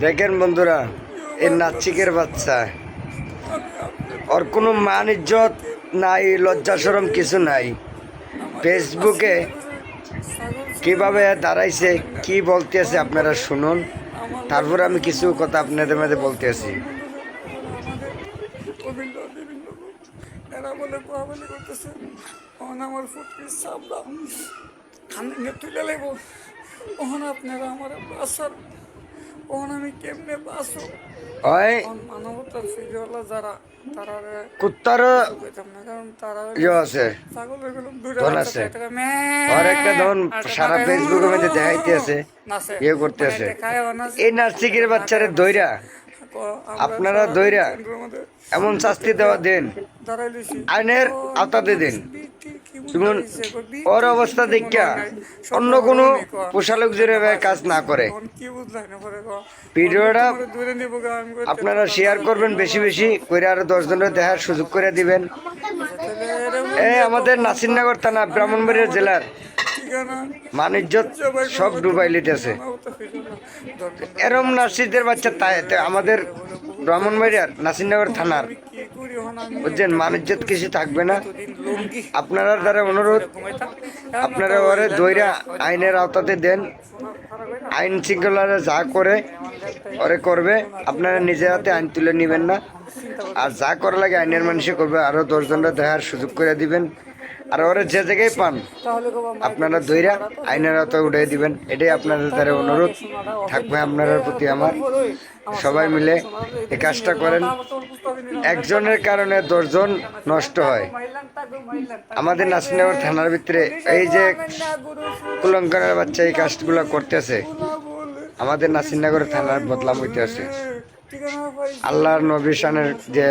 দেখেন বন্ধুরা, এই নাচিকের বাচ্চা, ওর কোনো মান ইজ্জত নাই, লজ্জা শরম কিছু নাই। ফেসবুকে কিভাবে দাঁড়াইছে, কি বলতেছে আপনারা শুনুন, তারপর আমি কিছু কথা আপনাদের মধ্যে বলতেছি। এরা বলে কোয়াবলি করতেছে, ওখানে আমার ফুটকির সাবলা খানে তুলে লেব, ওখানে আপনারা আমার বাসার, ওখানে আমি কেমনে বাসো। ওই মানবতার ফিরিওয়ালা যারা, তারা কুত্তার কইতাম না, কারণ তারা আছে, ছাগলের গুলো ধন আছে, আর একটা ধন সারা ফেসবুকের মধ্যে দেখাইতেছে, ইয়ে করতেছে। এই নাচিকের বাচ্চারে দইরা আপনারা দইরা এমন শাস্তি দেওয়া দেন, আইনের আওতাতে দেন। যেমন ওর অবস্থা দেখা অন্য কোনো পোশাক যেভাবে কাজ না করে। ভিডিওটা আপনারা শেয়ার করবেন বেশি বেশি করে, আরো 10 জনের দেখার সুযোগ করে দিবেন। আমাদের নাসিরনগর থানা ব্রাহ্মণবাড়িয়া জেলার মানিজ্জত সব ডুবাই লিতেছে। এরম নাসিরদের বাচ্চা তাই আমাদের ব্রাহ্মণবাড়িয়ার নাসিরনগর থানার বুঝছেন, মানিজ্জত কিছু থাকবে না। আপনারা দ্বারা অনুরোধ, আপনারা ওরে দইরা আইনের আওতাতে দেন। আইন শৃঙ্খলারা যা করে ওরে করবে, আপনারা নিজের হাতে আইন তুলে নেবেন না। আর যা করা লাগে আইনের মানুষে করবে, আরো 10 জনরা দেখার সুযোগ করে দিবেন। আর ওরা যে জায়গায় পান আপনারা দইরা আইনের আওতায় উঠে দিবেন। এটাই আপনাদের দ্বারা অনুরোধ থাকবে আপনার প্রতি আমার। সবাই মিলে এই কাজটা করেন, একজনের কারণে 10 জন নষ্ট হয়। আমাদের নাসিরনগর থানার ভিতরে এই যে কুলঙ্কারের বাচ্চা এই কাজগুলো করতেছে, আমাদের নাসিরনগর থানার বদলাম হইতেছে। আল্লাহর নবী শানের যে